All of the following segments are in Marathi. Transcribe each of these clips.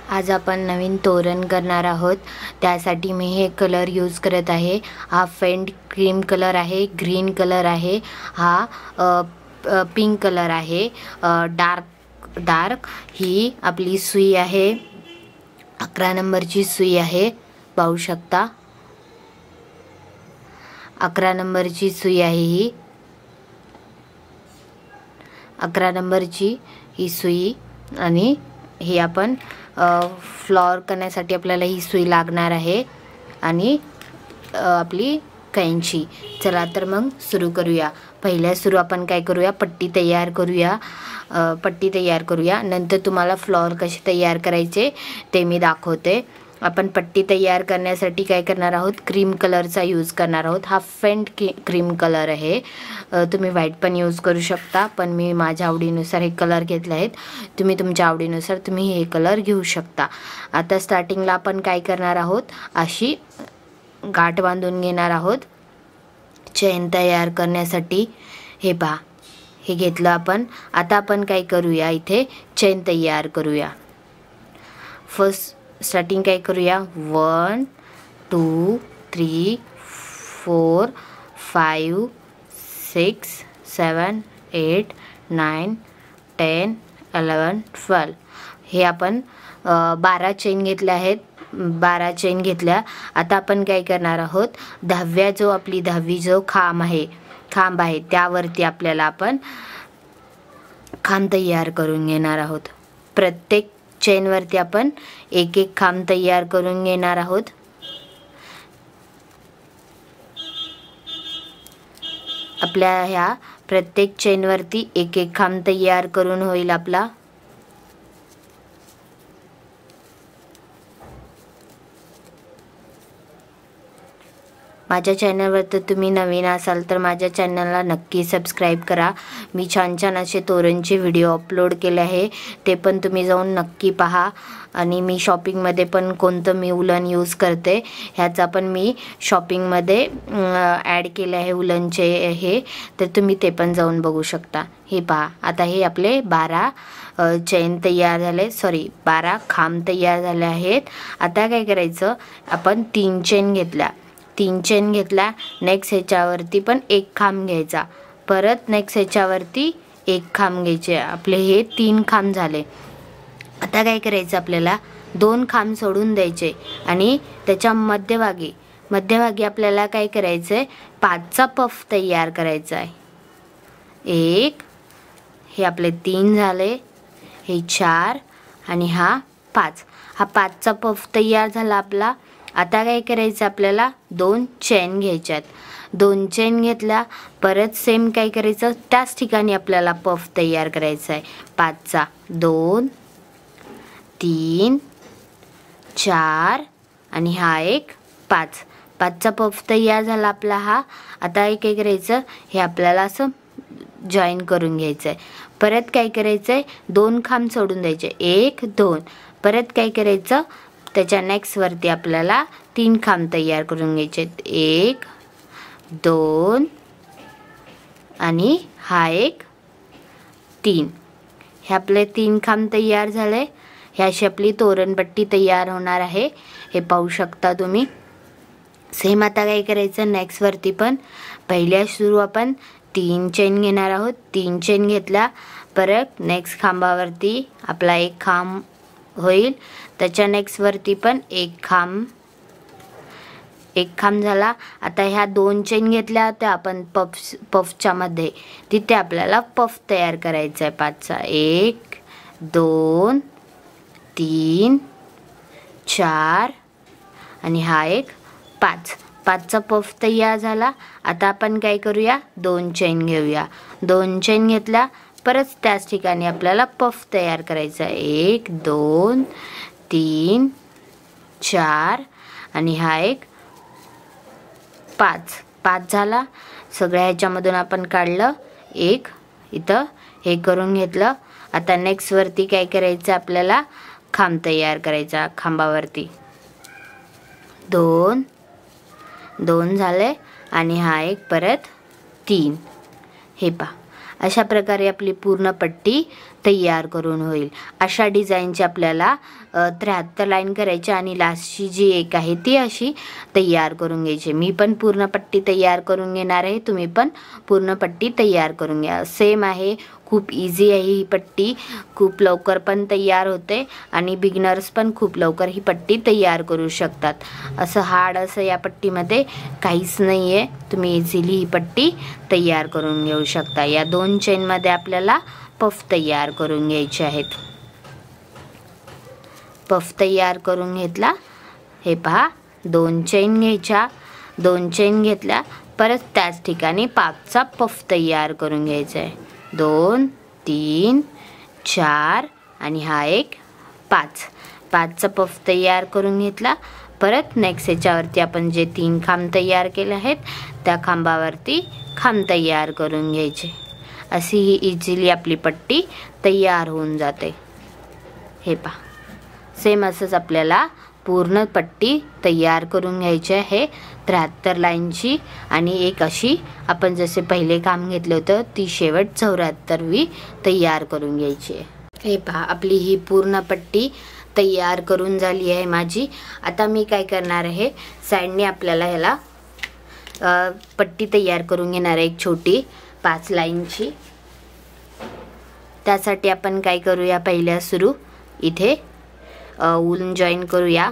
आज आपण नवीन तोरण करणार आहोत। त्यासाठी मी हे कलर यूज करत आहे। हा फेंट क्रीम कलर आहे, ग्रीन कलर आहे, हा पिंक कलर आहे, डार्क ही आपली सुई आहे। 11 नंबरची सुई आहे, पाहू शकता 11 नंबरची सुई आहे। ही 11 नंबरची ही सुई आणि ही आपण फ्लॉवर करण्यासाठी आपल्याला ही सुई लागणार आहे आणि आपली कैंची। चला तर मग सुरू करूया। पहिल्या सुरू आपण काय करूया, पट्टी तयार करूया। नंतर तुम्हाला फ्लॉवर कसे तयार करायचे ते मी दाखवते। आपण पट्टी तयार करण्यासाठी काय करणार आहोत, क्रीम कलरचा यूज करणार आहोत। हा फेंट क्रीम कलर आहे, तुम्ही व्हाईट पण यूज करू शकता, पण मी माझ्या आवडीनुसार हे कलर घेतले आहेत। तुम्ही तुमच्या आवडीनुसार तुम्ही हे कलर घेऊ शकता। आता स्टार्टिंगला आपण काय करणार आहोत, अशी गाठ बांधून घेणार आहोत चेन तयार करण्यासाठी। हे पहा, हे घेतलं आपण। आता आपण काय करूया, इथे चेन तयार करूया। फर्स्ट स्टार्टिंग काय करूया, 1 2 3 4 5 6 7 8 9 10 11 12 हे आपण 12 चेन घेतल्या आहेत। 12 चेन घेतल्या। आता आपण काय करणार आहोत, 10व्या जो आपली 10वी जो खांब आहे त्यावरती आपल्याला आपण खांब तयार करून घेणार आहोत। प्रत्येक चेन वरती आपण एक एक खांब तयार करून घेणार आहोत। आपल्या ह्या प्रत्येक चेन वरती एक एक खांब तयार करून होईल आपला। माझ्या चॅनलवर तर तुम्ही नवीन असाल तर माझ्या चॅनलला नक्की सबस्क्राईब करा। मी छान छान असे तोरणचे व्हिडिओ अपलोड केले आहे, ते पण तुम्ही जाऊन नक्की पहा। आणि मी शॉपिंगमध्ये पण कोणतं मी उलन यूज करते ह्याचा पण मी शॉपिंगमध्ये ॲड केले आहे उलनचे हे, तर तुम्ही ते पण जाऊन बघू शकता। हे पहा, आता हे आपले 12 चेन तयार झाले, 12 खांब तयार झाले आहेत। आता काय करायचं, आपण 3 चेन घेतल्या, नेक्स्ट ह्याच्यावरती पण एक खांब घ्यायचा, परत नेक्स्ट ह्याच्यावरती एक खांब घ्यायचे। आपले हे 3 खांब झाले। आता काय करायचं, आपल्याला 2 खांब सोडून द्यायचे आणि त्याच्या मध्यभागी आपल्याला काय करायचंय, 5चा पफ तयार करायचा आहे। 1, हे आपले 3 झाले, हे 4 आणि हा 5। हा 5चा पफ तयार झाला आपला। आता काय करायचं, आपल्याला 2 चेन घ्यायच्यात। 2 चेन घेतल्या, परत सेम काय करायचं, त्याच ठिकाणी आपल्याला पफ तयार करायचा आहे 5चा। 2 3 4 आणि हा एक 5। 5चा पफ तयार झाला आपला हा। आता हे काय करायचं, हे आपल्याला असं जॉईन करून घ्यायचं आहे। परत काय करायचं आहे, 2 खांब सोडून द्यायचे, 1 2। परत काय करायचं, त्याच्या नेक्स्ट वरती आपल्याला 3 खांब तयार करून घ्यायचे, 1 2 आणि हा एक 3। हे आपले 3 खांब तयार झाले। हे अशी आपली तोरणपट्टी तयार होणार आहे, हे पाहू शकता तुम्ही। सेम आता काय करायचं, नेक्स्ट वरती पण पहिल्या सुरू आपण 3 चेन घेणार आहोत। 3 चेन घेतल्या, परत नेक्स्ट खांबावरती आपला एक खांब होईल, त्याच्या नेक्स्ट वरती पण एक खांब झाला। आता ह्या 2 चेन घेतल्या त्या आपण पफच्या मध्ये, तिथे आपल्याला पफ तयार करायचा आहे 5चा। 1 2 3 4 आणि हा एक 5। 5चा पफ तयार झाला। आता आपण काय करूया, 2 चेन घेऊया। 2 चेन घेतल्या, परत त्याच ठिकाणी आपल्याला पफ तयार करायचा आहे। 1 2 3 4 आणि हा एक 5 झाला। सगळ्या ह्याच्यामधून आपण काढलं, एक इथं हे करून घेतलं। आता नेक्स्ट वरती काय करायचं, आपल्याला खांब तयार करायचा। खांबावरती 2 झाले आणि हा एक परत 3। हे पहा, अशा प्रकारे आपली पूर्ण पट्टी तयार करून होईल. अशा डिझाईनची आपल्याला 73 लाईन करायची आणि लास्टची जी एक आहे ती अशी तयार करून घ्यायची. मी पण पूर्ण पट्टी तयार करून घेणार आहे, तुम्ही पण पूर्ण पट्टी तयार करून घ्या. सेम आहे, खूप इझी आहे ही पट्टी, खूप लवकर पण तयार होते आणि बिगिनर्स पण खूप लवकर ही पट्टी तयार करू शकतात. असं हार्ड असं या पट्टीमध्ये काहीच नाही आहे, तुम्ही इझिली ही पट्टी तयार करून घेऊ शकता. या 2 चेनमध्ये आपल्याला पफ तयार करून घ्यायचे आहेत. पफ तयार करून घेतला, हे पहा 2 चेन घ्यायच्या, 2 चेन घेतल्या, परत त्याच ठिकाणी 5चा पफ तयार करून घ्यायचा आहे. 2 3 4 आणि हा एक 5चा पफ तयार करून घेतला. परत नेक्स्ट याच्यावरती आपण जे 3 खांब तयार केले आहेत त्या खांबावरती खांब तयार करून घ्यायचे. अशी ही इझिली आपली पट्टी तयार होऊन जाते. हे पहा, सेम असंच आपल्याला पूर्ण पट्टी तयार करून घ्यायची आहे 73 लाईनची आणि एक अशी आपण जसे पहिले काम घेतलं होतं ती शेवट 74वी तयार करून घ्यायची आहे. हे पहा, आपली ही पूर्ण पट्टी तयार करून झाली आहे माझी. आता मी काय करणार आहे, साईडने आपल्याला ह्याला पट्टी तयार करून घेणार आहे एक छोटी 5 लाईनची. त्यासाठी आपण काय करूया, पहिल्या सुरू इथे वूलन जॉईन करूया.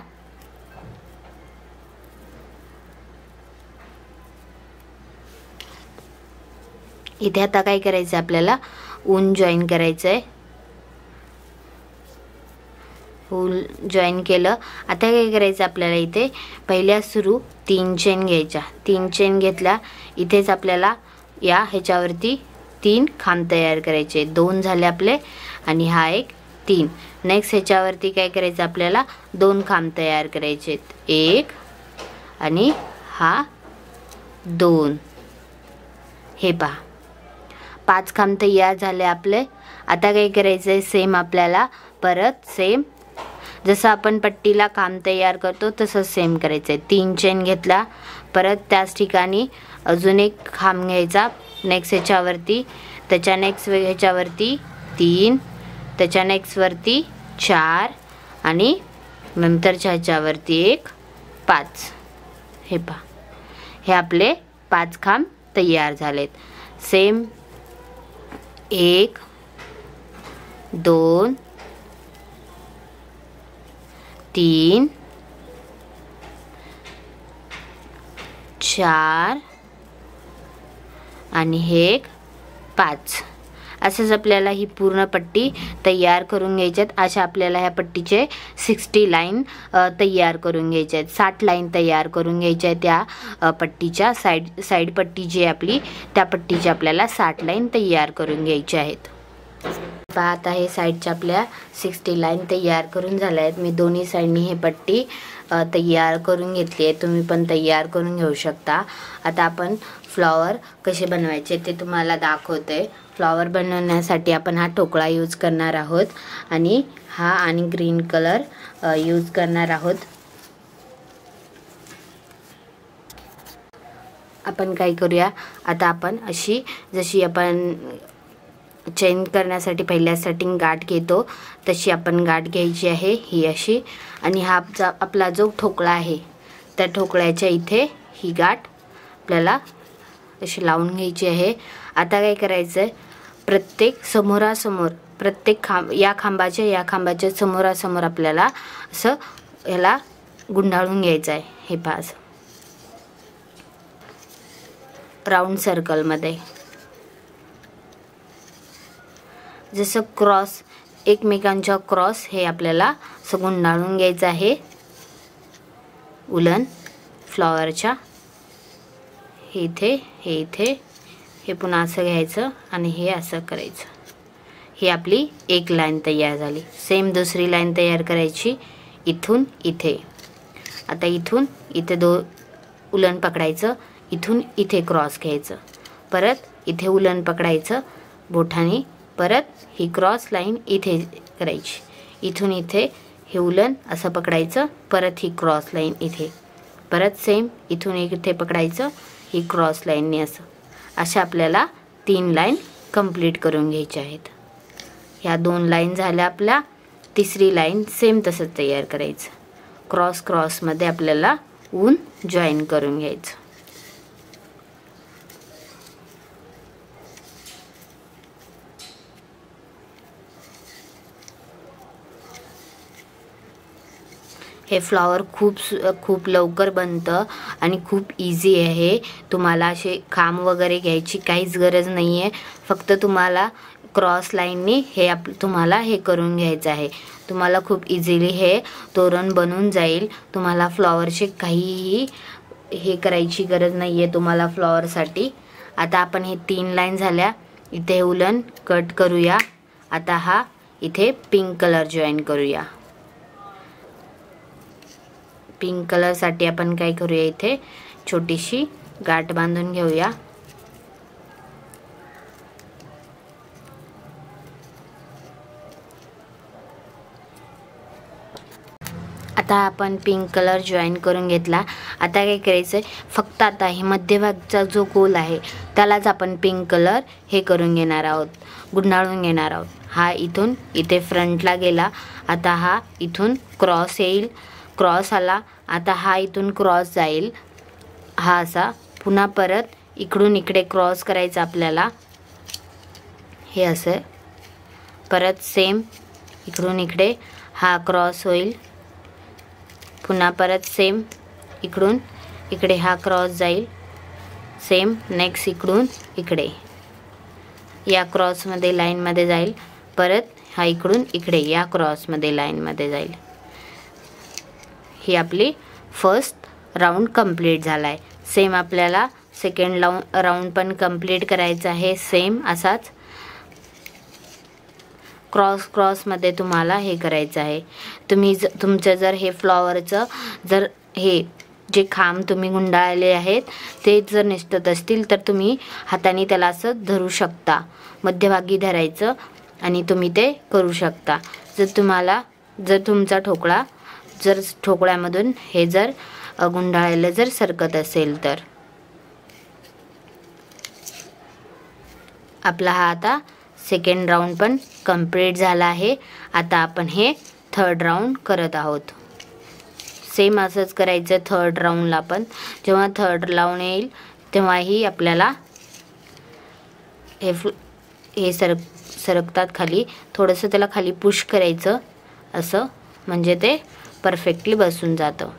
इथे आता काय करायचं, आपल्याला ऊन जॉईन करायचं आहे. वूल जॉईन केलं. आता काय करायचं आपल्याला, इथे पहिल्या सुरू 3 चेन घ्यायच्या. 3 चेन घेतल्या, इथेच आपल्याला या ह्याच्यावरती 3 खांब तयार करायचे. 2 झाले आपले आणि हा एक 3. नेक्स्ट ह्याच्यावरती काय करायचं, आपल्याला 2 खांब तयार करायचे. 1 आणि हा 2. हे पहा, 5 खांब तयार झाले आपले. आता काय करायचं आहे, सेम आपल्याला परत सेम जसं आपण पट्टीला खांब तयार करतो तसंच सेम करायचं आहे. 3 चेन घेतला, परत त्याच ठिकाणी अजून एक खांब घ्यायचा. नेक्स्ट ह्याच्यावरती, त्याच्या नेक्स्ट ह्याच्यावरती 3, त्याच्या नेक्स्टवरती 4 आणि नंतरच्या ह्याच्यावरती एक 5. हे पहा, हे आपले 5 खांब तयार झालेत. सेम 1 2 3 4 आणि हे एक 5. असंच आपल्याला ही पूर्ण पट्टी तयार करून घ्यायच्यात. अशा आपल्याला ह्या पट्टीचे 60 लाईन तयार करून घ्यायच्या आहेत. 60 लाईन तयार करून घ्यायच्या आहेत. त्या पट्टीच्या साईड पट्टी जी आपली त्या पट्टीची आपल्याला 60 लाईन तयार करून घ्यायच्या आहेत. पहा, आता हे साईडच्या आपल्या 60 लाईन तयार करून झाल्या आहेत. मी दोन्ही साईडनी हे पट्टी तयार करून घेतली आहे. तुम्ही पण तयार करून घेऊ शकता. आता आपण फ्लॉवर कसे बनवायचे ते तुम्हाला दाखवते. फ्लॉवर बनवण्यासाठी आपण हा ठोकळा यूज करणार आहोत आणि हा आणि ग्रीन कलर यूज करणार आहोत. आपण काय करूया, आता आपण अशी जशी आपण चेन करण्यासाठी पहिल्या स्टार्टिंग गाठ घेतो तशी आपण गाठ घ्यायची आहे ही अशी. आणि हा आपला जो ठोकळा आहे त्या ठोकळ्याच्या इथे ही गाठ आपल्याला अशी लावून घ्यायची आहे. आता काय करायचं आहे, प्रत्येक समोरासमोर प्रत्येक या खांबाच्या समोरासमोर आपल्याला असं ह्याला गुंडाळून घ्यायचं आहे. हे पहा, असं राऊंड सर्कलमध्ये जसं क्रॉस एकमेकांच्या क्रॉस हे आपल्याला असं गुंडाळून घ्यायचं आहे. उलन फ्लॉवरच्या हे इथे हे पुन्हा असं घ्यायचं आणि हे असं करायचं. ही आपली एक लाईन तयार झाली. सेम दुसरी लाईन तयार करायची इथून इथे. आता इथून इथे उलन पकडायचं, इथून इथे क्रॉस घ्यायचं, परत इथे उलन पकडायचं बोटाने, परत ही क्रॉस लाईन इथे करायची, इथून इथे हे उलन असं पकडायचं, परत ही क्रॉस लाईन इथे, परत सेम इथून इथे पकडायचं, ही क्रॉस लाईनने असं. अशा आपल्याला 3 लाईन कंप्लीट करून घ्यायच्या आहेत. ह्या 2 लाईन झाल्या आपल्या. तिसरी लाईन सेम तसंच तयार करायचं. क्रॉस क्रॉसमध्ये आपल्याला ऊन जॉईन करून घ्यायचं. हे फ्लॉवर खूप लवकर बनतं आणि खूप इझी आहे. तुम्हाला असे खांब वगैरे घ्यायची काहीच गरज नाही आहे. फक्त तुम्हाला क्रॉस लाईननी तुम्हाला हे करून घ्यायचं आहे. तुम्हाला खूप इझिली हे तोरण बनून जाईल. तुम्हाला फ्लॉवरचे काहीही हे करायची गरज नाही आहे तुम्हाला फ्लॉवरसाठी. आता आपण हे 3 लाईन झाल्या. इथे उलन कट करूया. आता हा इथे पिंक कलर जॉईन करूया. पिंक कलरसाठी आपण काय करूया, इथे छोटीशी गाठ बांधून घेऊया. आता आपण पिंक कलर जॉईन करून घेतला. आता काय करायचं, फक्त आता हे मध्यभागचा जो गोल आहे त्यालाच आपण पिंक कलर हे करून घेणार आहोत, गुंडाळून घेणार आहोत. हा इथून इथे फ्रंटला गेला. आता हा इथून क्रॉस येईल. क्रॉस आला. आता हा इथून क्रॉस जाईल. हा असा पुन्हा परत इकडून इकडे क्रॉस करायचा आपल्याला. हे असं परत सेम इकडून इकडे हा क्रॉस होईल. पुन्हा परत सेम इकडून इकडे हा क्रॉस जाईल. सेम नेक्स्ट इकडून इकडे या क्रॉसमध्ये लाईनमध्ये जाईल. परत हा इकडून इकडे या क्रॉसमध्ये लाईनमध्ये जाईल. ही आपली फर्स्ट राऊंड कंप्लीट झाला आहे. सेम आपल्याला सेकंड राऊंड पण कंप्लीट करायचा आहे. सेम असाच क्रॉसमध्ये तुम्हाला हे करायचं आहे. तुम्ही तुमचं जर हे फ्लॉवरचं जर हे जे खांब तुम्ही गुंडाळले आहेत ते जर निसटत असतील तर तुम्ही हाताने त्याला असं धरू शकता. मध्यभागी धरायचं आणि तुम्ही ते करू शकता. जर तुमचा ठोकळ्यामधून हे जर गुंडाळलेलं जर सरकत असेल तर. आपला हा आता सेकंड राऊंड पण कंप्लीट झाला आहे. आता आपण हे थर्ड राऊंड करत आहोत. सेम असंच करायचं थर्ड राऊंडला पण. जेव्हा थर्ड राऊंड येईल तेव्हाही आपल्याला हे सरकतात खाली. थोडंसं त्याला खाली पुश करायचं असं, म्हणजे ते परफेक्टली बसून जातं.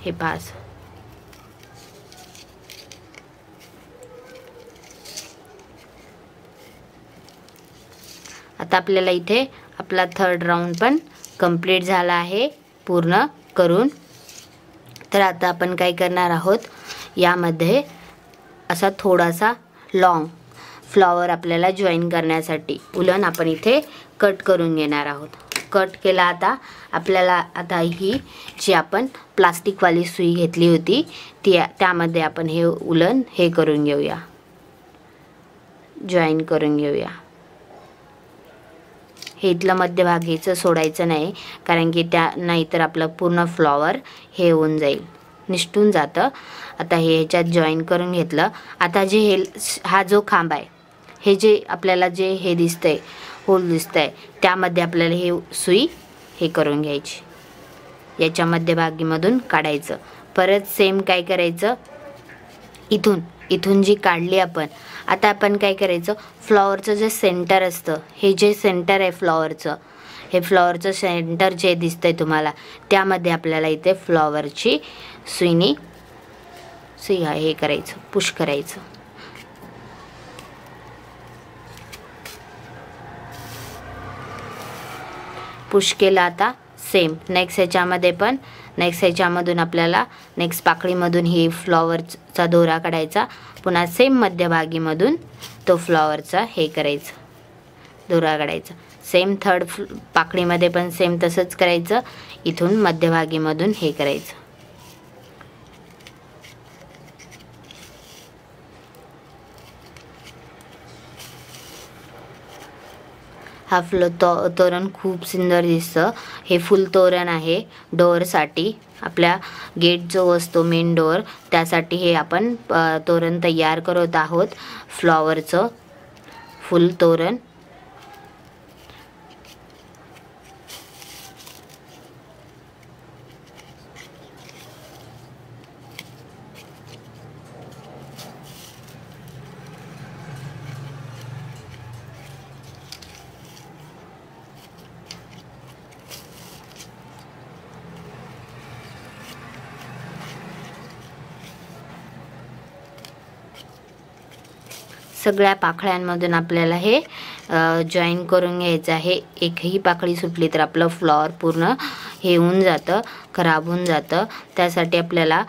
हे पास आता आपल्याला इथे आपला थर्ड राऊंड पण कंप्लीट झाला आहे पूर्ण करून. तर आता आपण काय करणार आहोत, यामध्ये असा थोडासा लॉंग फ्लॉवर आपल्याला जॉईन करण्यासाठी उलन आपण इथे कट करून घेणार आहोत. कट केला. आता आपल्याला आता ही जी आपण प्लास्टिकवाली सुई घेतली होती त्यामध्ये आपण हे उलन हे करून घेऊया, जॉईन करून घेऊया. हे इथलं मध्यभागीचं सोडायचं नाही, कारण की नाहीतर आपलं पूर्ण फ्लॉवर हे होऊन जाईल, निसटून जातं. आता हे ह्याच्यात जॉईन करून घेतलं. आता हा जो खांब आहे, हे जे आपल्याला जे हे दिसतंय होल दिसतंय त्यामध्ये आपल्याला हे सुई हे करून घ्यायची. याच्या मध्यभागीमधून काढायचं. परत सेम काय करायचं, इथून जी काढली आपण. आता आपण काय करायचं, फ्लॉवरचं जे सेंटर असतं, हे जे सेंटर आहे फ्लॉवरचं, हे फ्लॉवरचं सेंटर जे दिसतंय तुम्हाला त्यामध्ये आपल्याला इथे फ्लॉवरची सुई हे करायचं, पुश करायचं. पुश केलं. आता सेम नेक्स्ट ह्याच्यामधून आपल्याला नेक्स्ट पाकळीमधून ही फ्लॉवरचा दोरा काढायचा. पुन्हा सेम मध्यभागीमधून तो फ्लॉवरचा हे करायचं, दोरा काढायचा. सेम थर्ड पाकळीमध्ये पण सेम तसंच करायचं. इथून मध्यभागीमधून हे करायचं. हा तोरण खूप सुंदर दिसतं. हे फुल तोरण आहे डोअरसाठी. आपल्या गेट जो असतो मेन डोअर त्यासाठी हे आपण तोरण तयार करत आहोत, फ्लॉवरचं फुल तोरण. सगळ्या पाकळ्यांमधून आपल्याला हे जॉईन करून घ्यायचं आहे. एकही पाकळी सुटली तर आपलं फ्लॉवर पूर्ण हे होऊन जातं, खराब होऊन जातं. त्यासाठी आपल्याला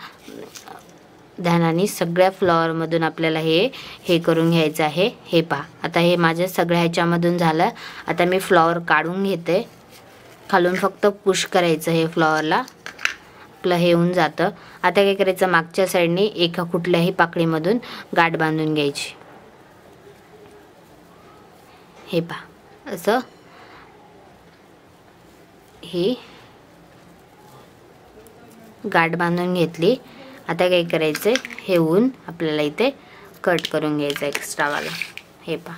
ध्यानाने सगळ्या फ्लॉवरमधून आपल्याला हे करून घ्यायचं आहे. हे पहा, आता हे माझ्या सगळ्या ह्याच्यामधून झालं. आता मी फ्लॉवर काढून घेते. खालून फक्त पुश करायचं हे फ्लॉवरला, आपलं हे होऊन जातं. आता काय करायचं, मागच्या साईडने एका कुठल्याही पाकळीमधून गाठ बांधून घ्यायची. हे पहा, असं ही गाठ बांधून घेतली. आता काय करायचं, हे ऊन आपल्याला इथे कट करून घ्यायचं एक्स्ट्रावाला. हे पहा,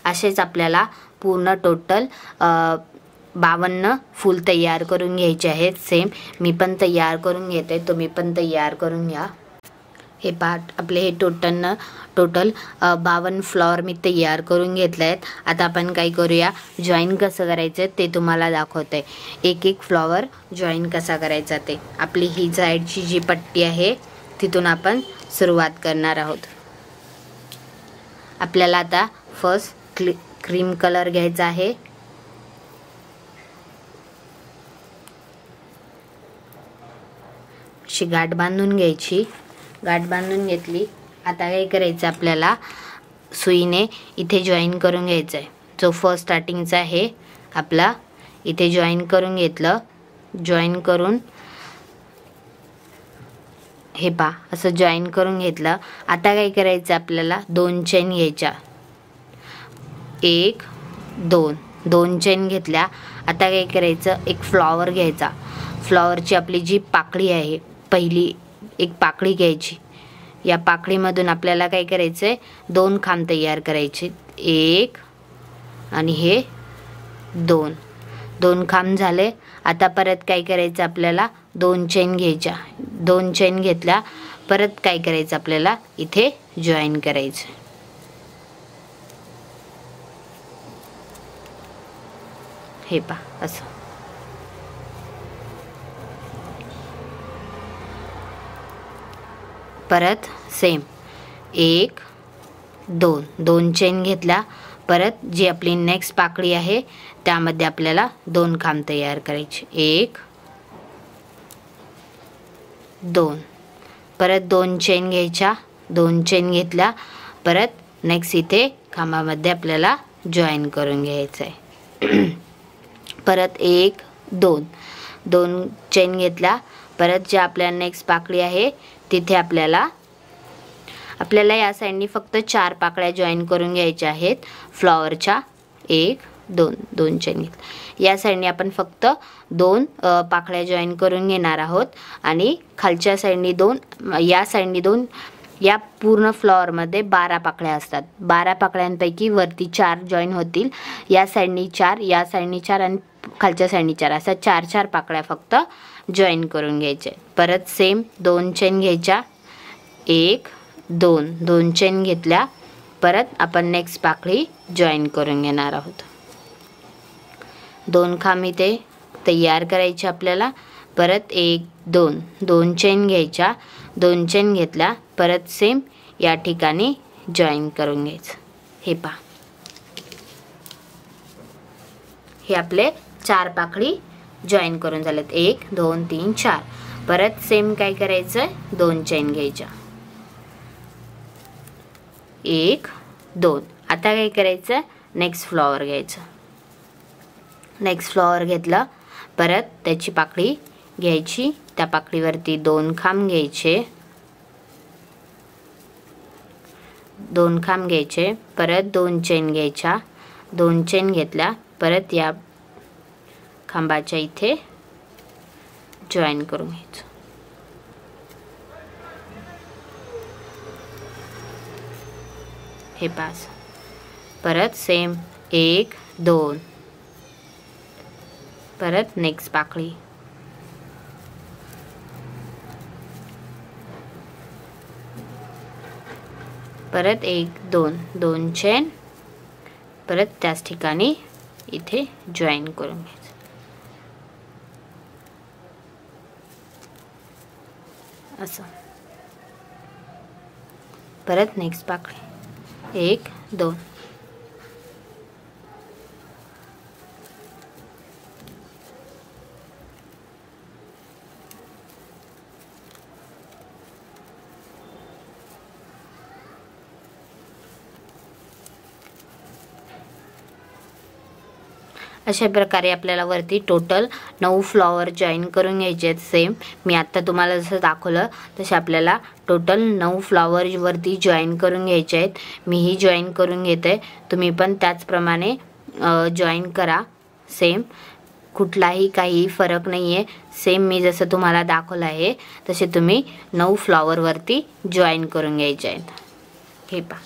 असेच आपल्याला पूर्ण टोटल 52 फूल तयार करून घ्यायचे आहेत. सेम मी पण तयार करून घेते, तुम्ही पण तयार करून घ्या. हे पहा, आपले हे टोटल 52 फ्लॉवर मी तयार करून घेतले आहेत. आता आपण काय करूया, जॉईन कसं करायचं ते तुम्हाला दाखवते. एक एक फ्लॉवर जॉईन कसा करायचा ते. आपली ही साईडची जी पट्टी आहे तिथून आपण सुरुवात करणार आहोत. आपल्याला आता फर्स्ट क्रीम कलर घ्यायचा आहे. अशी गाठ बांधून घ्यायची. गाठ बांधून घेतली. आता काय करायचं, आपल्याला सुईने इथे जॉईन करून घ्यायचं आहे. जो फर्स्ट स्टार्टिंगचा आहे आपला, इथे जॉईन करून घेतलं. जॉईन करून हे पहा, असं जॉईन करून घेतलं. आता काय करायचं, आपल्याला 2 चेन घ्यायच्या. 1 2 चेन घेतल्या. आता काय करायचं, एक फ्लॉवर घ्यायचा. फ्लॉवरची आपली जी पाकळी आहे, पहिली एक पाकळी घ्यायची. या पाकळीमधून आपल्याला काय करायचं आहे, 2 खांब तयार करायचे. 1 आणि हे 2 खांब झाले. आता परत काय करायचं, आपल्याला 2 चेन घ्यायच्या. 2 चेन घेतल्या. परत काय करायचं, आपल्याला इथे जॉईन करायचं. हे पहा, असं परत सेम 1 2 चेन घेतल्या. परत जी आपली नेक्स्ट पाकळी आहे त्यामध्ये आपल्याला 2 खांब तयार करायचे. 1 2 परत 2 चेन घ्यायच्या. 2 चेन घेतल्या. परत नेक्स्ट इथे खांबामध्ये आपल्याला जॉईन करून घ्यायचं आहे. परत 1 2 चेन घेतल्या. परत जे आपल्या नेक्स्ट पाकळी आहे तिथे आपल्याला या साईडनी फक्त 4 पाकळ्या जॉईन करून घ्यायच्या आहेत फ्लॉवरच्या. 1 2 चेन घेतल्या. या साईडनी आपण फक्त 2 पाकळ्या जॉईन करून घेणार आहोत आणि खालच्या साईडनी 2, या साईडनी 2. या पूर्ण फ्लॉवरमध्ये 12 पाकळ्या असतात. 12 पाकळ्यांपैकी वरती 4 जॉईन होतील. या साईडनी 4, या साईडनी 4 आणि खालच्या साईडनी 4, असा 4 पाकळ्या फक्त जॉईन करून घ्यायचे. परत सेम 2 चेन घ्यायच्या. 1 2 चेन घेतल्या. परत आपण नेक्स्ट पाकळी जॉईन करून घेणार आहोत. 2 खांब इथे तयार करायचे आपल्याला. परत 1 2 चेन घ्यायच्या. 2 चेन घेतल्या. परत सेम या ठिकाणी जॉईन करून घ्यायचं. हे पहा, हे आपले 4 पाकळी जॉईन करून झालेत. 1 2 3 4. परत सेम काय करायचं, 2 चेन घ्यायच्या. 1 2. आता काय करायचं, नेक्स्ट फ्लॉवर घ्यायचं. नेक्स्ट फ्लॉवर घेतलं. परत त्याची पाकळी घ्यायची. त्या पाकळीवरती 2 खांब घ्यायचे. 2 खांब घ्यायचे. परत 2 चेन घ्यायच्या. 2 चेन घेतल्या. परत या खांबाच्या इथे जॉईन करून घ्यायचं. हे पास. परत सेम 1 2. परत नेक्स्ट पाकळी. परत 1 2 2 चेन. परत त्याच ठिकाणी इथे जॉईन करून घ्यायचं. असं. परत नेक्स्ट पाकळी 1 2. अशा प्रकारे आपल्याला वरती टोटल 9 फ्लॉवर जॉईन करून घ्यायचे आहेत. सेम मी आता तुम्हाला जसं दाखवलं तसे आपल्याला टोटल 9 फ्लॉवर वरती जॉईन करून घ्यायचे आहेत. मीही जॉईन करून घेते, तुम्ही पण त्याचप्रमाणे जॉईन करा. सेम कुठलाही काही फरक नाही आहे. सेम मी जसं तुम्हाला दाखवलं आहे तसे तुम्ही 9 फ्लॉवर वरती जॉईन करून घ्यायचे आहेत. हे पहा,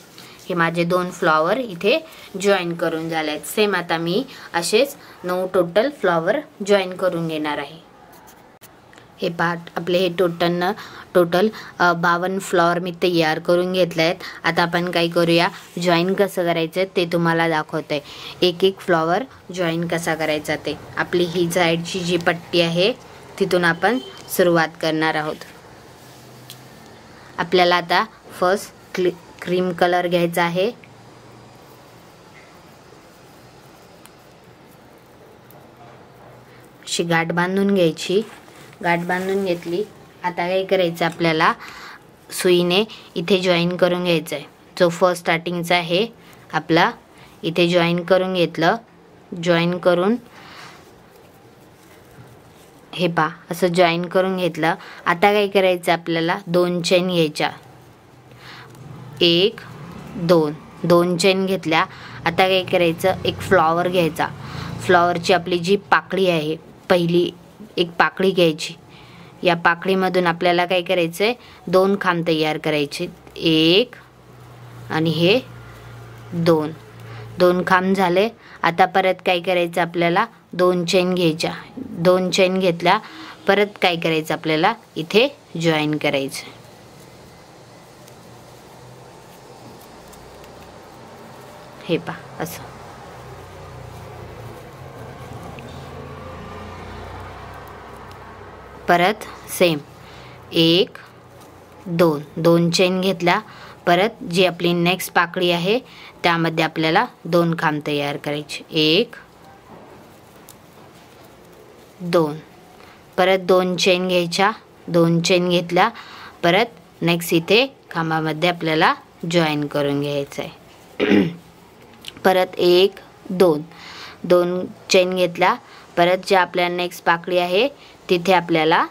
हे माझे 2 फ्लॉवर इथे जॉईन करून झाले आहेत. सेम आता मी असेच 9 टोटल फ्लॉवर जॉईन करून घेणार आहे. हे पहा, आपले हे टोटल 52 फ्लॉवर मी तयार करून घेतले आहेत. आता आपण काय करूया, जॉईन कसं करायचं ते तुम्हाला दाखवते. एक एक फ्लॉवर जॉईन कसा करायचा ते. आपली ही साईडची जी पट्टी आहे तिथून आपण सुरुवात करणार आहोत. आपल्याला आता फर्स्ट क्रीम कलर घ्यायचा आहे. अशी गाठ बांधून घ्यायची. गाठ बांधून घेतली. आता काय करायचं, आपल्याला सुईने इथे जॉईन करून घ्यायचं आहे. जो फर्स्ट स्टार्टिंगचा आहे आपला इथे जॉईन करून घेतलं. जॉईन करून हे पहा असं जॉईन करून घेतलं. आता काय करायचं, आपल्याला 2 चेन घ्यायच्या. 1 2 2 चेन घेतल्या. आता काय करायचं, एक फ्लॉवर घ्यायचा. फ्लॉवरची आपली जी पाकळी आहे पहिली एक पाकळी घ्यायची. या पाकळीमधून आपल्याला काय करायचं आहे, 2 खांब तयार करायचे. 1 आणि हे 2. 2 खांब झाले. आता परत काय करायचं, आपल्याला 2 चेन घ्यायच्या. 2 चेन घेतल्या. परत काय करायचं, आपल्याला इथे जॉईन करायचं. हे पहा असं. परत सेम 1 2 2 चेन घेतल्या. परत जी आपली नेक्स्ट पाकळी आहे त्यामध्ये आपल्याला 2 खांब तयार करायचे. 1 2. परत 2 चेन घ्यायच्या. 2 चेन घेतल्या. परत नेक्स्ट इथे खांबामध्ये आपल्याला जॉईन करून घ्यायचं आहे. परत 1 2 2 चेन घेतल्या. परत जे आपल्या नेक्स्ट पाकळी आहे तिथे आपल्याला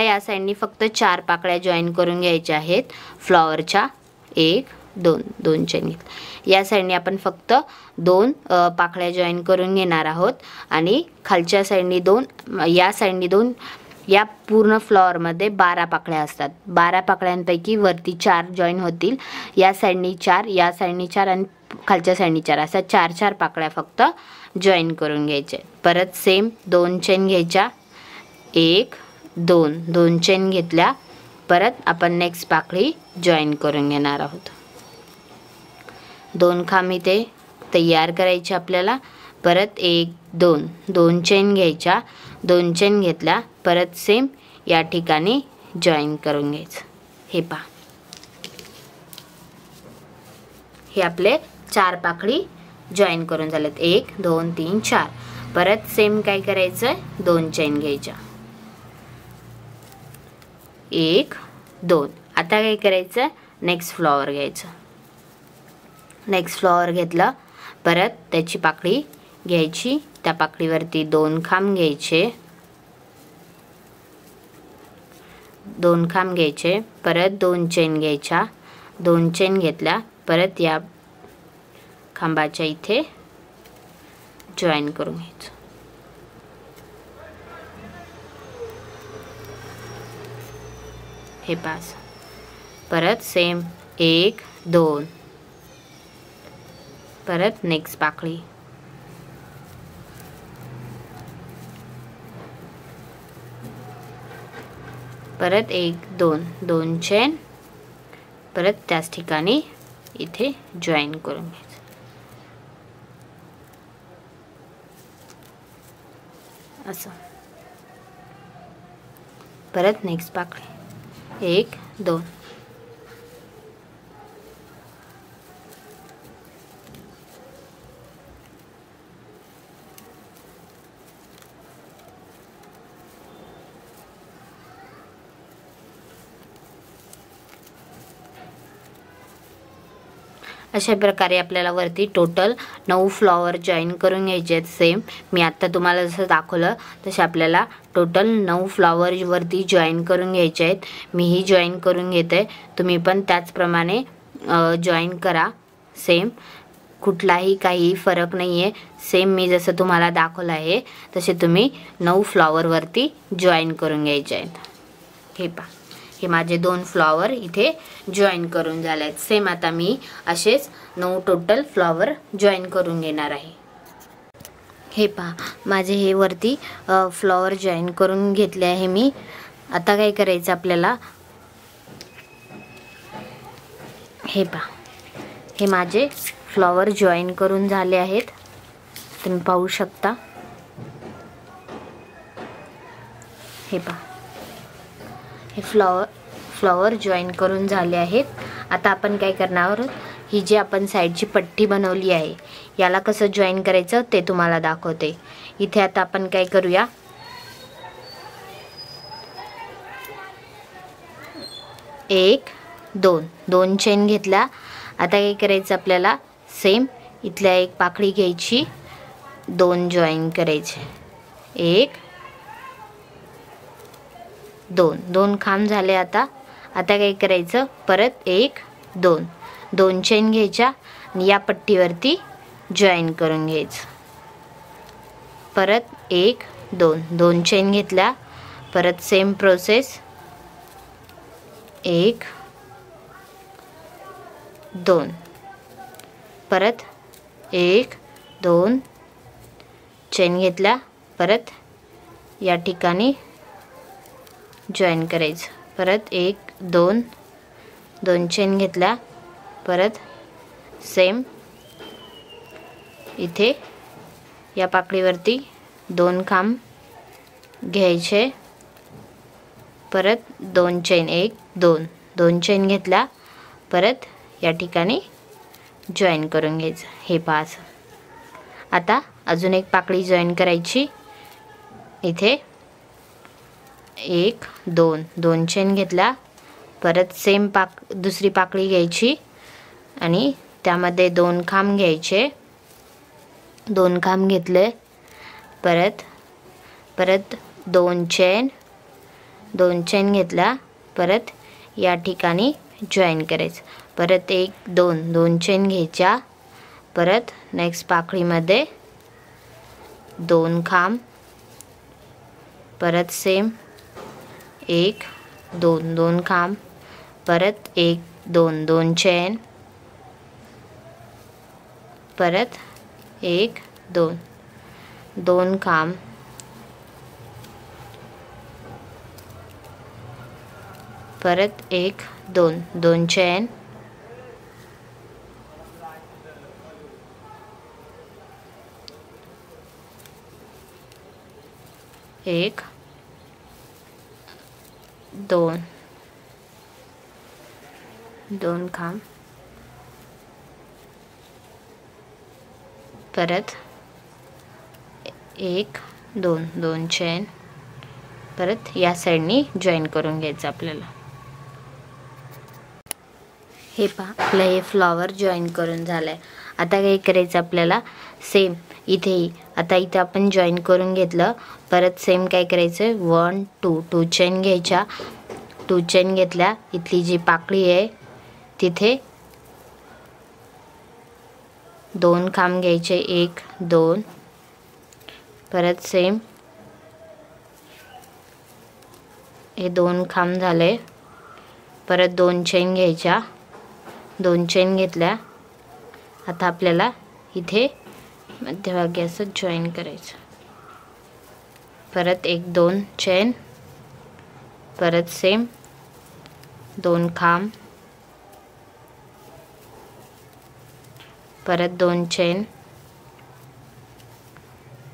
या साईडनी फक्त 4 पाकळ्या जॉईन करून घ्यायच्या आहेत फ्लॉवरच्या. 1 2 2 चेन घेतल्या. या साईडनी आपण फक्त 2 पाकळ्या जॉईन करून घेणार आहोत आणि खालच्या साईडनी 2, या साईडनी 2. या पूर्ण फ्लॉवरमध्ये 12 पाकळ्या असतात. 12 पाकळ्यांपैकी वरती 4 जॉईन होतील. या साईडनी 4, या साईडनी 4 आणि खालच्या साईडनी 4 अशा 4 पाकळ्या फक्त जॉईन करून घ्यायचे. परत सेम 2 चेन घ्यायच्या. 1 2 2 चेन घेतल्या. परत आपण नेक्स्ट पाकळी जॉईन करून घेणार आहोत. 2 खांब इथे तयार करायचे आपल्याला. परत 1 2 2 चेन घ्यायच्या. 2 चेन घेतल्या. परत सेम या ठिकाणी जॉईन करून घ्यायचं. हे पहा, हे आपले 4 पाकळी जॉईन करून झालेत. 1 2 3 4. परत सेम काय करायचं, 2 चेन घ्यायच्या. 1 2. आता काय करायचं, नेक्स्ट फ्लॉवर घ्यायचं. नेक्स्ट फ्लॉवर घेतलं. परत त्याची पाकळी घ्यायची. त्या पाकळीवरती 2 खांब घ्यायचे. 2 खांब घ्यायचे. परत 2 चेन घ्यायच्या. 2 चेन घेतल्या. परत या खांबाच्या इथे जॉईन करून घ्यायचं. हे पास. परत सेम 1 2, परत नेक्स्ट पाकळी, परत 1 2 2 चेन, परत त्याच ठिकाणी इथे जॉईन करून घ्यायचं. असं परत नेक्स्ट पाकळी 1 2, अशा प्रकारे आपल्याला वरती टोटल 9 फ्लॉवर जॉईन करून घ्यायचे आहेत. सेम मी आता तुम्हाला जसं दाखवलं तसे आपल्याला टोटल 9 फ्लॉवर वरती जॉईन करून घ्यायचे आहेत. मीही जॉईन करून घेते, तुम्ही पण त्याचप्रमाणे जॉईन करा. सेम कुठलाही काही फरक नाही आहे. सेम मी जसं तुम्हाला दाखवलं आहे तसे तुम्ही 9 फ्लॉवर वरती जॉईन करून घ्यायचे आहेत. हे पहा, हे माझे 2 फ्लॉवर इथे जॉईन करून झाले आहेत. सेम आता मी असेच 9 टोटल फ्लॉवर जॉईन करून घेणार आहे. हे पहा, माझे हे वरती फ्लॉवर जॉईन करून घेतले आहे मी. आता काय करायचं आपल्याला, हे पहा, हे माझे फ्लॉवर जॉईन करून झाले आहेत. तुम्ही पाहू शकता. हे पहा, हे फ्लॉवर जॉईन करून झाले आहेत. आता आपण काय करणार आहोत, ही जी आपण साईडची पट्टी बनवली आहे याला कसं जॉईन करायचं ते तुम्हाला दाखवते. इथे आता आपण काय करूया, 1 2 2 चेन घेतला. आता काय करायचं आपल्याला, सेम इथल्या एक पाकळी घ्यायची, 2 जॉईन करायचे, 1 2 2 खांब झाले. आता काय करायचं, परत 1 2 2 चेन घ्यायच्या आणि या पट्टीवरती जॉईन करून घ्यायचं. परत 1 2 2 चेन घेतल्या, परत सेम प्रोसेस, 1 2, परत 1 2 चेन घेतल्या, परत या ठिकाणी जॉईन करायचं. परत 1 2 2 चेन घेतल्या, परत सेम इथे या पाकळीवरती 2 खांब घ्यायचे, परत 2 चेन, 1 2 2 चेन घेतल्या, परत या ठिकाणी जॉईन करून घ्यायचं. हे पहा, आता अजून एक पाकळी जॉईन करायची. इथे 1 2 2 चेन घेतला, परत सेम दुसरी पाकळी घ्यायची आणि त्यामध्ये 2 खांब घ्यायचे, 2 खांब घेतले, परत 2 चेन घेतला, परत या ठिकाणी जॉईन करायचं. परत 1 2 2 चेन घ्यायच्या, परत नेक्स्ट पाकळीमध्ये 2 खांब, परत सेम 1 2 2 खांब, परत 1 2 2 चेन, परत 1 2 2 खांब, परत 1 2 2 चेन, एक 2 2 खांब, परत 1 2 2 चेन, परत या साईडनी जॉईन करून घ्यायचं आपल्याला. हे पहा, आपलं हे फ्लॉवर जॉईन करून झालंय. आता काय करायचं आपल्याला, सेम इथेही आता इथे आपण जॉईन करून घेतलं, परत सेम काय करायचं, 1 2 2 चेन घ्यायच्या, 2 चेन घेतल्या, इथली जी पाकळी आहे तिथे 2 खांब घ्यायचे, 1 2, परत सेम हे 2 खांब झाले, परत 2 चेन घ्यायच्या, 2 चेन घेतल्या. आता आपल्याला इथे मध्यभागी असं जॉईन करायचं. परत 1-2 चेन, परत सेम 2 खांब, परत 2 चेन,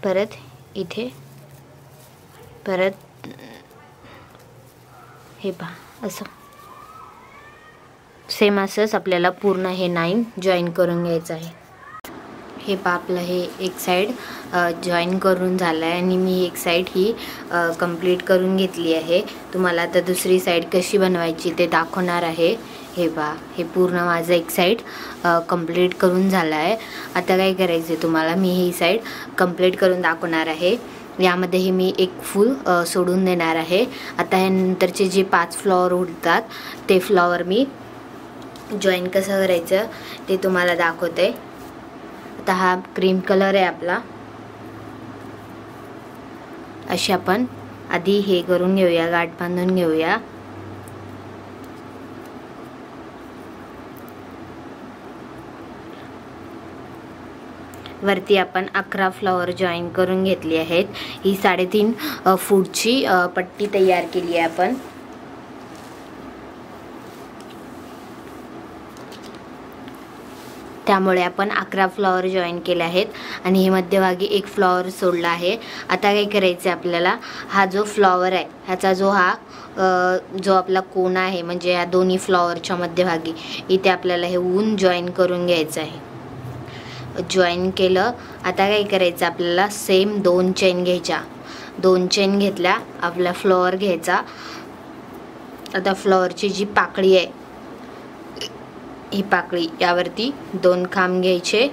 परत इथे परत हे पहा असं सेम असंच आपल्याला पूर्ण हे 9 जॉईन करून घ्यायचं आहे. हे पहा आपलं हे एक साइड जॉईन करून झालं आहे आणि मी एक साइड ही कंप्लीट करून घेतली आहे. तुम्हाला आता दुसरी साइड कशी बनवायची ते दाखवणार आहे. हे पहा हे पूर्ण माझं एक साइड कंप्लीट करून झालं आहे. आता काय करायचं आहे तुम्हाला, मी ही साइड कंप्लीट करून दाखवणार आहे. यामध्ये हे मी एक फूल सोडून देणार आहे. आता ह्यानंतरचे जे 5 फ्लॉवर उरतात ते फ्लॉवर मी जॉईन कसं करायचं ते तुम्हाला दाखवते. आता हा क्रीम कलर आहे आपला. अशी आपण आधी हे करून घेऊया, गाठ बांधून घेऊया. वरती आपण 11 फ्लॉवर जॉईन करून घेतली आहेत. ही 3.5 फूटची पट्टी तयार केली आहे आपण. त्यामुळे आपण 11 फ्लॉवर जॉईन केले आहेत आणि हे मध्यभागी 1 फ्लॉवर सोडला आहे. आता काय करायचं आहे आपल्याला, हा जो फ्लॉवर आहे ह्याचा जो आपला कोना आहे म्हणजे या दोन्ही फ्लॉवरच्या मध्यभागी इथे आपल्याला हे ऊन जॉईन करून घ्यायचं आहे. जॉईन केलं. आता काय करायचं आपल्याला, सेम 2 चेन घ्यायच्या. 2 चेन घेतल्या, आपला फ्लॉवर घ्यायचा. आता फ्लॉवरची जी पाकळी आहे ही पाकळी यावरती 2 खांब घ्यायचे.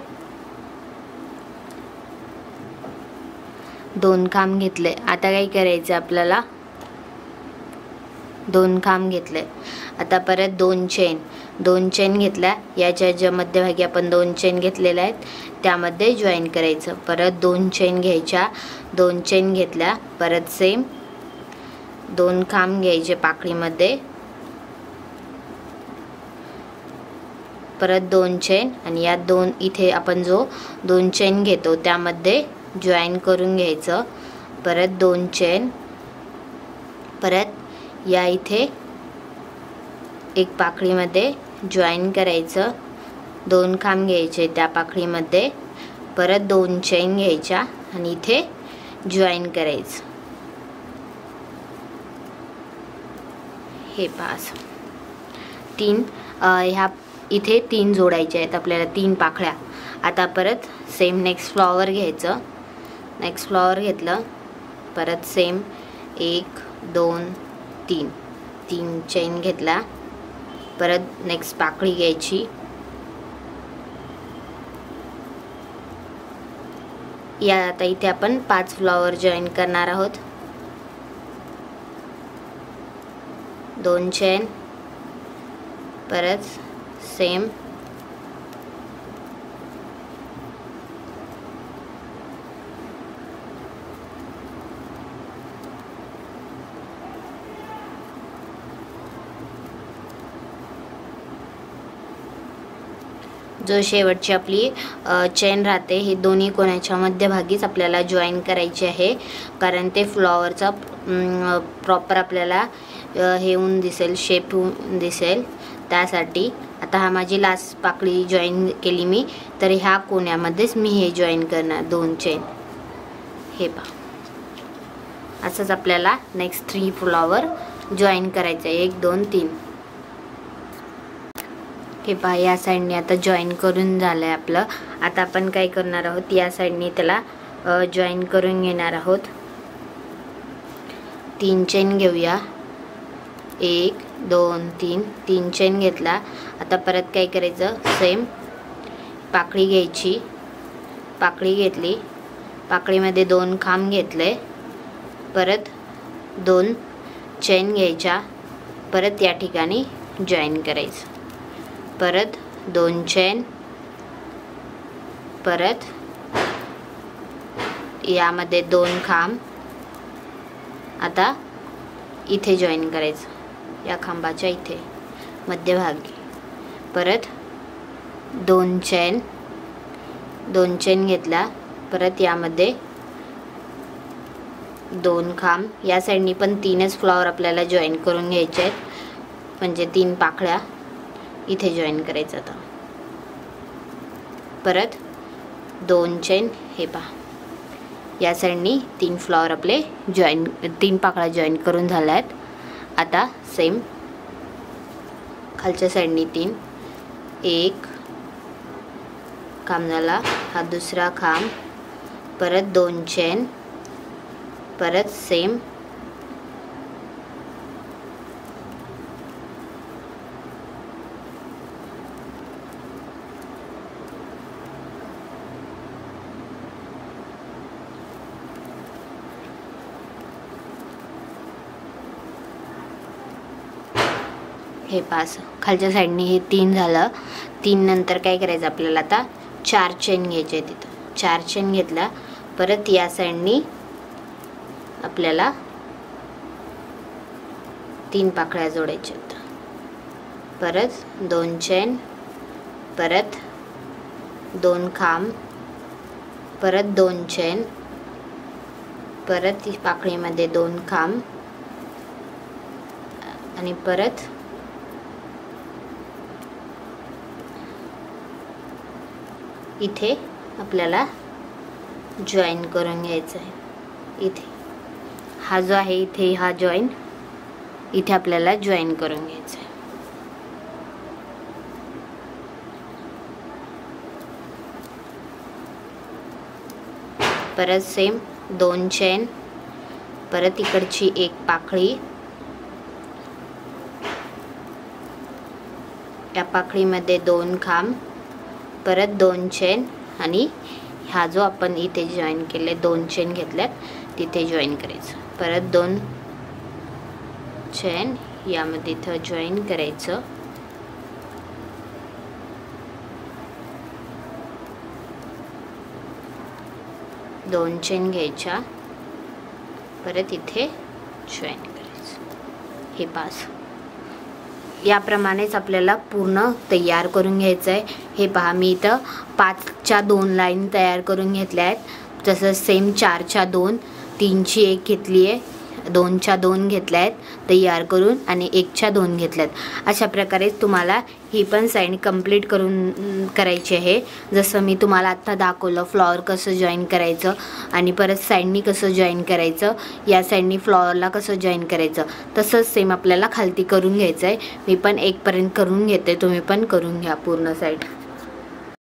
2 खांब घेतले. आता काय करायचं आपल्याला, 2 खांब घेतले. आता परत 2 चेन घेतल्या. याच्या ज्या मध्यभागी आपण 2 चेन घेतलेल्या आहेत त्यामध्ये जॉईन करायचं. परत 2 चेन घ्यायच्या. 2 चेन घेतल्या. परत सेम 2 खांब घ्यायचे पाकळीमध्ये. परत 2 चेन आणि या 2 इथे आपण जो 2 चेन घेतो त्यामध्ये जॉईन करून घ्यायचं. परत 2 चेन, परत या इथे एक पाकळीमध्ये जॉईन करायचं. 2 खांब घ्यायचे त्या पाकळीमध्ये. परत 2 चेन घ्यायच्या आणि इथे जॉईन करायचं. हे पास 3 ह्या इथे 3 जोडायचे आहेत आपल्याला, 3 पाकळ्या. आता परत सेम नेक्स्ट फ्लॉवर घ्यायचं. नेक्स्ट फ्लॉवर घेतलं. परत सेम 1 2 3 चेन घेतला. परत नेक्स्ट पाकळी घ्यायची. या आता इथे आपण 5 फ्लॉवर जॉईन करणार आहोत. 2 चेन, परत सेम जो शेवटची आपली चेन राहते ही दोन्ही कोणाच्या मध्यभागीच आपल्याला जॉईन करायची आहे, कारण ते फ्लॉवरचा प्रॉपर आपल्याला हे होऊन दिसेल, शेप होऊन दिसेल त्यासाठी. आता हा माझी लास्ट पाकळी जॉईन केली मी, तर ह्या कोण्यामध्येच मी हे जॉईन करणार 2 चेन. हे पहा असंच आपल्याला नेक्स्ट 3 फ्लॉवर जॉईन करायचं आहे. 1 2 3. हे पहा या साईडने आता जॉईन करून झालं आहे आपलं. आता आपण काय करणार आहोत, या साईडने त्याला जॉईन करून घेणार आहोत. 3 चेन घेऊया. 1 2 3 चेन घेतला. आता परत काय करायचं, सेम पाकळी घ्यायची. पाकळी घेतली. पाकळीमध्ये 2 खांब घेतले. परत 2 चेन घ्यायच्या. परत या ठिकाणी जॉईन करायचं. परत 2 चेन. परत यामध्ये 2 खांब. आता इथे जॉईन करायचं, या खांबाच्या इथे मध्यभागी. परत 2 चेन घेतला, परत यामध्ये 2 खांब, या साईडनी पण 3च फ्लॉवर आपल्याला जॉईन करून घ्यायचे आहेत, म्हणजे 3 पाकळ्या इथे जॉईन करायचं. आता परत 2 चेन, हे पहा या साईडनी 3 फ्लॉवर आपले 3 पाकळ्या जॉईन करून झाल्या आहेत. आता सेम खालच्या साईडनी 3, 1 खांब झाला, हा दुसरा खांब, परत 2 चेन, परत सेम हे 5 खालच्या साईडनी हे 3 झालं. 3 नंतर काय करायचं आपल्याला, आता 4 चेन घ्यायचे. तिथं 4 चेन घेतला, परत या साईडनी आपल्याला 3 पाकळ्या जोडायच्या आहेत. परत 2 चेन, परत 2 खांब, परत 2 चेन, परत पाकळीमध्ये 2 खांब आणि परत इथे आपल्याला जॉईन करून घ्यायचं आहे. इथे हा जो आहे, इथे हा जॉईन, इथे आपल्याला जॉईन करून घ्यायचं आहे. परत सेम 2 चेन, परत इकडची 1 पाकळी, या पाकळीमध्ये 2 खांब, परत 2 चेन आणि हा जो आपण इथे जॉईन केले 2 चेन घेतल्यात तिथे जॉईन करायचं. परत 2 चेन यामध्ये इथं जॉईन करायचं. दोन चेन घ्यायच्या, परत इथे जॉईन करायचं. हे 5 याप्रमाणेच आपल्याला पूर्ण तयार करून घ्यायचं आहे. हे पहा, मी इथं 5च्या 2 लाईन तयार करून घेतल्या आहेत. तसंच सेम 4च्या 2, 3ची 1 घेतली आहे, 2च्या 2 घेतल्या आहेत तयार करून आणि 1च्या 2 घेतल्यात. अशा प्रकारे तुम्हाला ही पण साईड कंप्लीट करायची आहे. जसं मी तुम्हाला आत्ता दाखवलं, फ्लॉवर कसं जॉईन करायचं आणि परत साईडनी कसं जॉईन करायचं, या साईडनी फ्लॉवरला कसं जॉईन करायचं, तसंच सेम आपल्याला खालती करून घ्यायचं आहे. मी पण 1पर्यंत करून घेते, तुम्ही पण करून घ्या पूर्ण साईड.